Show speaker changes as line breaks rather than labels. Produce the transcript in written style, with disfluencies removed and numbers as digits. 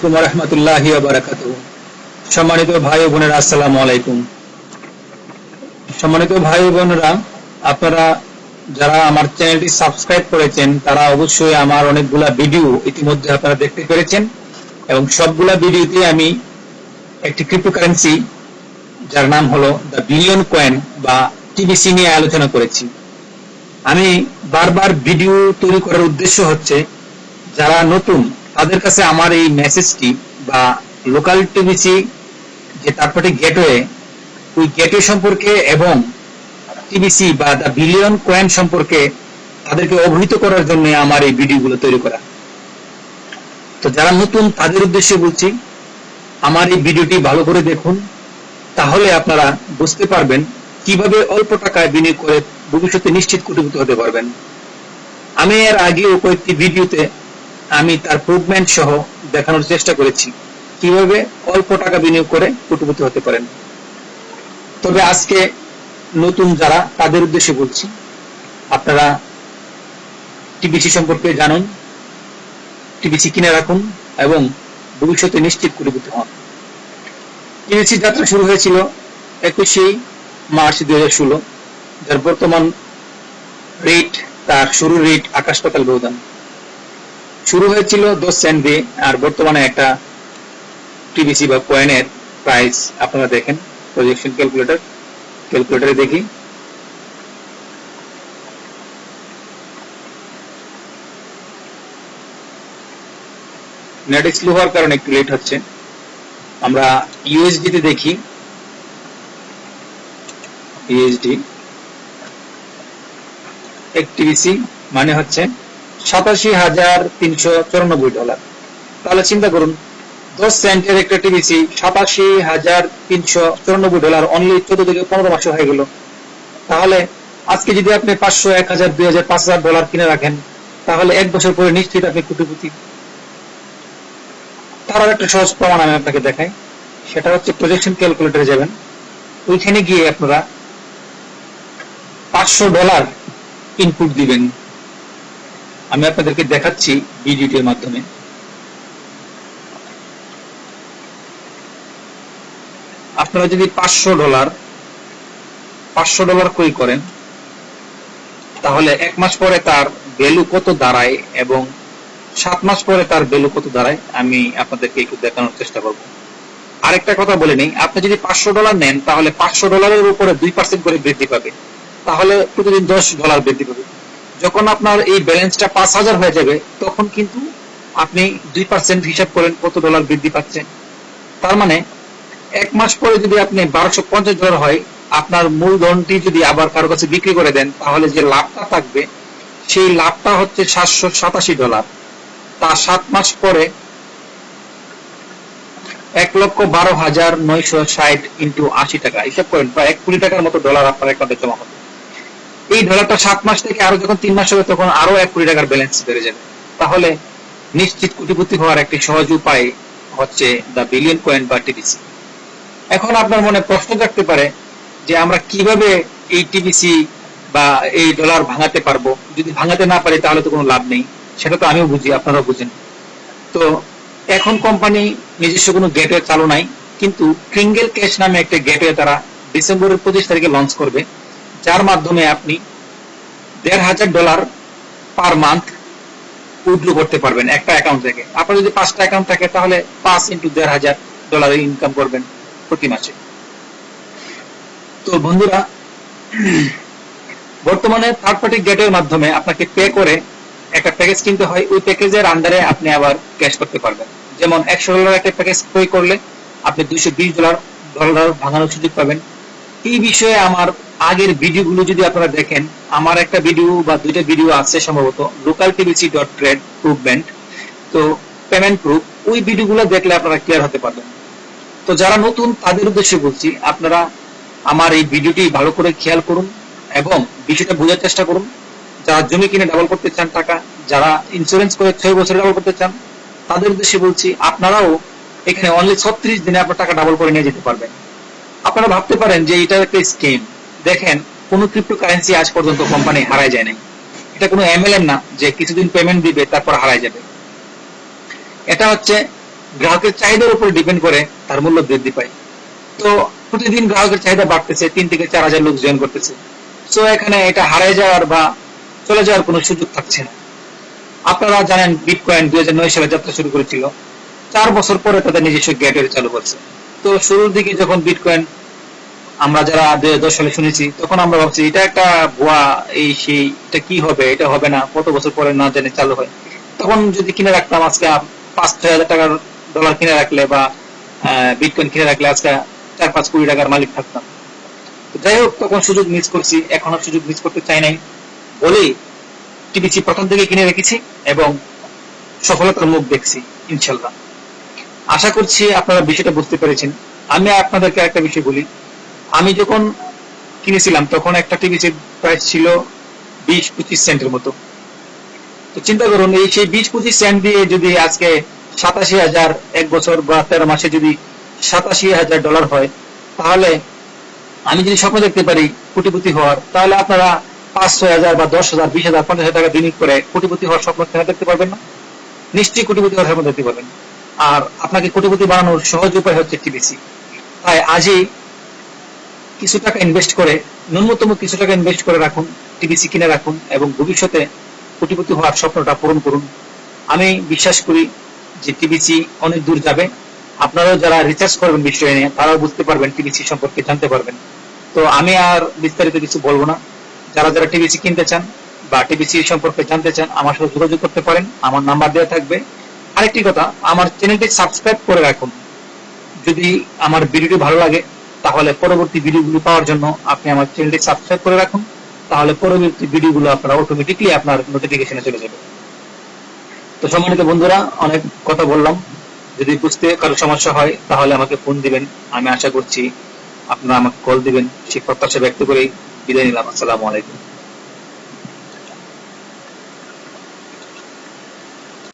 আলাইকুম ওয়া রাহমাতুল্লাহি ওয়া বারাকাতুহু। সম্মানিত ভাই ও বোনেরা, আসসালামু আলাইকুম। সম্মানিত ভাই ও বোনেরা, আপনারা যারা আমার চ্যানেলটি সাবস্ক্রাইব করেছেন তারা অবশ্যই আমার অনেকগুলা ভিডিও ইতিমধ্যে আপনারা দেখতে পেরেছেন এবং সবগুলা ভিডিওতে আমি একটি ক্রিপ্টোকারেন্সি যার নাম হলো দ্য বিলিয়ন কয়েন বা টিবিসি নিয়ে আলোচনা করেছি। আমি বারবার ভিডিও তৈরি করার উদ্দেশ্য হচ্ছে যারা নতুন তাদের কাছে আমার এই মেসেজটি বা লোকাল টিবিসি যে থার্ড পার্টি গেটওয়ে, ওই গেটওয়ে সম্পর্কে এবং টিবিসি বা দ্য বিলিয়ন কয়েন সম্পর্কে তাদেরকে অবহিত করার জন্য আমার এই ভিডিওগুলো তৈরি করা। তো যারা নতুন তাদের উদ্দেশ্যে বলছি, আমার এই ভিডিওটি ভালো করে দেখুন, তাহলে আপনারা বুঝতে পারবেন কিভাবে অল্প টাকায় বিনিয়োগ করে ভবিষ্যতে নিশ্চিত কোটিপতি হতে পারবেন। আমি এর আগেও কয়েকটি ভিডিওতে আমি তার প্রুভমেন্ট সহ দেখানোর চেষ্টা করেছি কিভাবে অল্প টাকা বিনিয়োগ করে কোটিপতি হতে পারেন। তবে আজকে নতুন যারা তাদের উদ্দেশ্যে বলছি, আপনারা টিবিসি সম্পর্কে জানুন, টিবিসি কিনে রাখুন এবং ভবিষ্যতে নিশ্চিত কোটিপতি হন। টিবিসি যাত্রা শুরু হয়েছিল 21 মার্চ 2016, যার বর্তমান রেট, তার শুরুর রেট আকাশ পাতাল ব্যবধান। শুরু হয়েছিল 10 সেন্ট দিয়ে, আর বর্তমানে একটা টিবিসি বা কয়েনের প্রাইস আপনারা দেখেন প্রজেকশন ক্যালকুলেটরে দেখি। নেট স্লো হওয়ার কারণে একটু লেট হচ্ছে। আমরা ইউএসডি তে দেখি। ইউএসডি এক টিবিসি মানে হচ্ছে $87,394। তাহলে চিন্তা করুন, 10 সেন্টের একটা টিবিসি $87,394, অনলি 14 থেকে 15 মাস হয়ে গেল। তাহলে আজকে যদি আপনি 500, 1000, 2000, $5,000 কিনে রাখেন, তাহলে এক বছর পরে নিশ্চিত আপনি কোটিপতি। তার একটা সহজ প্রমাণ আমি আপনাকে দেখাই। সেটা হচ্ছে প্রজেকশন ক্যালকুলেটরে যাবেন, ওইখানে গিয়ে আপনারা $500 ইনপুট দিবেন। আমি আপনাদেরকে দেখাচ্ছি ভিডিওটির মাধ্যমে। আপনারা যদি $500 ক্রয় করেন, তাহলে 1 মাস পরে তার ভ্যালু কত দাঁড়ায় এবং 7 মাস পরে তার ভ্যালু কত দাঁড়ায় আমি আপনাদেরকে একটু দেখানোর চেষ্টা করব। আরেকটা কথা বলে নেই, আপনি যদি $500 নেন তাহলে $500 উপরে 2% করে বৃদ্ধি পাবে, তাহলে প্রতিদিন $10 বৃদ্ধি পাবে। যখন আপনার এই ব্যালেন্সটা 5,000 হয়ে যাবে, তখন কিন্তু আপনি 2% হিসাব করেন কত ডলার বৃদ্ধি পাচ্ছেন। তার মানে 1 মাস পরে যদি আপনি $1250 হয়, আপনার মূলধনটি যদি আবার কারো কাছে বিক্রি করে দেন, তাহলে যে লাভটা থাকবে সেই লাভটা হচ্ছে $787। তা 7 মাস পরে 1,12,960 ইন্টু 80 টাকা হিসাব করেন, প্রায় 1 কোটি টাকার মতো ডলার আপনার অ্যাকাউন্টে জমা হবে। এই ডলারটা 7 মাস থেকে আরো যখন 3 মাস হবে, তখন আরো 1 কোটি টাকার ব্যালেন্স বেড়ে যাবে। তাহলে নিশ্চিত কোটিপতি হওয়ার একটি সহজ উপায় হচ্ছে দ্য বিলিয়ন কয়েন বা টিবিসি। এখন আপনার মনে প্রশ্ন থাকতে পারে যে আমরা কিভাবে এই টিবিসি বা এই ডলার ভাঙাতে পারবো? যদি ভাঙাতে না পারি তাহলে তো কোনো লাভ নেই। সেটা তো আমিও বুঝি, আপনারাও বুঝেন। তো এখন কোম্পানি নিজস্ব কোনো গেটওয়ে চালু নাই, কিন্তু ট্রিঙ্গেল ক্যাশ নামে একটা গেটওয়ে তারা ডিসেম্বরের 25 তারিখে লঞ্চ করবে, যার মাধ্যমে আপনি $1,500 পার মান্থ উইথড্র করতে পারবেন একটা অ্যাকাউন্ট থেকে। আপনার যদি 5টা অ্যাকাউন্ট থাকে, তাহলে 5 ইন্টু $1,500 ইনকাম করবেন প্রতি মাসে। তো বন্ধুরা, বর্তমানে থার্ড পার্টি গেটের মাধ্যমে আপনাকে পে করে একটা প্যাকেজ কিনতে হয়, ওই প্যাকেজের আন্ডারে আপনি আবার ক্যাশ করতে পারবেন। যেমন $100 একটা প্যাকেজ ক্রয় করলে আপনি $220 ভাঙানোর সুযোগ পাবেন। এই বিষয়ে আমার আগের ভিডিওগুলো যদি আপনারা দেখেন, আমার একটা ভিডিও বা 2টা ভিডিও আছে সম্ভবত, localtbc.trade প্রুভমেন্ট, তো পেমেন্ট প্রুফ, ওই ভিডিওগুলো দেখলে আপনারা ক্লিয়ার হতে পারবেন। তো যারা নতুন তাদের উদ্দেশ্যে বলছি, আপনারা আমার এই ভিডিওটি ভালো করে খেয়াল করুন এবং বিষয়টা বোঝার চেষ্টা করুন। যারা জমি কিনে ডাবল করতে চান টাকা, যারা ইন্স্যুরেন্স করে 6 বছরে ডাবল করতে চান, তাদের উদ্দেশ্যে বলছি আপনারাও এখানে অনলি 36 দিনে আপনার টাকা ডাবল করে নিয়ে যেতে পারবেন। আপনারা ভাবতে পারেন যে এটা একটা স্কিম। দেখেন, কোনো ক্রিপ্টোকারেন্সি আজ পর্যন্ত কোম্পানি হারায় যায় নাই। এটা কোনো এমএলএম না যে কিছুদিন পেমেন্ট দিবে তারপর হারায় যাবে। এটা হচ্ছে গ্রাহকের চাহিদার উপর ডিপেন্ড করে তার মূল্য বৃদ্ধি পায়। তো প্রতিদিন গ্রাহকের চাহিদা বাড়তেছে, 3 থেকে 4 হাজার লোক জয়েন করতেছে। সো এখানে এটা হারিয়ে যাওয়ার বা চলে যাওয়ার কোনো সুযোগ থাকছে না। আপনারা জানেন বিটকয়েন 2009 সালে যাত্রা শুরু করেছিল, 4 বছর পরে তাদের নিজস্ব গেটওয়ে চালু করছে। তো শুরুর দিকে যখন বিটকয়েন আমরা যারা 2010 সালে শুনেছি, তখন আমরা ভাবছি এটা একটা ভুয়া, এই সেই, এটা কি হবে, এটা হবে না, কত বছর পরে না জানি চালু হয়। তখন যদি কিনে রাখতাম আজকে 5-6 হাজার টাকার ডলার কিনে রাখলে বা বিটকয়েন কিনে রাখলে আজকে 4-5 কোটি টাকার মালিক থাকতাম। যাই হোক, তখন সুযোগ মিস করছি, এখন আর সুযোগ মিস করতে চাই নাই বলেই টিবিসি প্রথম থেকে কিনে রেখেছি এবং সফলতার মুখ দেখছি ইনশাল্লাহ। আশা করছি আপনারা বিষয়টা বুঝতে পেরেছেন। আমি আপনাদেরকে একটা বিষয় বলি, আমি যখন কিনেছিলাম তখন একটা টিবিসির প্রাইস ছিল 20-25 সেন্টের মতো। তো চিন্তা করুন, এই সেই 20-25 সেন্ট দিয়ে যদি আজকে 87,000 এক বছর বা 13 মাসে যদি 87,000 ডলার হয়, তাহলে আমি যদি স্বপ্ন দেখতে পারি কোটিপতি হওয়ার, তাহলে আপনারা 5-6 হাজার বা 10,000, 20,000, 50,000 টাকা বিনিয়োগ করে কোটিপতি হওয়ার স্বপ্ন দেখতে পারবেন না? নিশ্চয়ই কোটিপতি হওয়ার স্বপ্ন দেখতে পারবেন। আর আপনাকে কোটিপতি বানানোর সহজ উপায় হচ্ছে টিবিসি। তাই আজই কিছু টাকা ইনভেস্ট করে, ন্যূনতম কিছু টাকা ইনভেস্ট করে রাখুন, টিবিসি কিনে রাখুন এবং ভবিষ্যতে কোটিপতি হওয়ার স্বপ্নটা পূরণ করুন। আমি বিশ্বাস করি যে টিবিসি অনেক দূর যাবে। আপনারাও যারা রিসার্চ করবেন বিষয় নিয়ে, তারাও বুঝতে পারবেন, টিবিসি সম্পর্কে জানতে পারবেন। তো আমি আর বিস্তারিত কিছু বলবো না। যারা যারা টিবিসি কিনতে চান বা টিবিসি সম্পর্কে জানতে চান, আমার সাথে যোগাযোগ করতে পারেন, আমার নাম্বার দেওয়া থাকবে। আরেকটি কথা, আমার চ্যানেলটি সাবস্ক্রাইব করে রাখুন। যদি আমার ভিডিওটি ভালো লাগে, তাহলে পরবর্তী ভিডিওগুলো পাওয়ার জন্য আপনি আমার চ্যানেলটি সাবস্ক্রাইব করে রাখুন। তাহলে পরবর্তী ভিডিওগুলো আপনারা অটোমেটিকলি আপনার নোটিফিকেশনে চলে যাবে। তো সম্মানিত বন্ধুরা, অনেক কথা বললাম। যদি বুঝতে কারো সমস্যা হয় তাহলে আমাকে ফোন দিবেন। আমি আশা করছি আপনারা আমাকে কল দিবেন। সেই প্রত্যাশা ব্যক্ত করেই বিদায় নিলাম। আসসালামু আলাইকুম।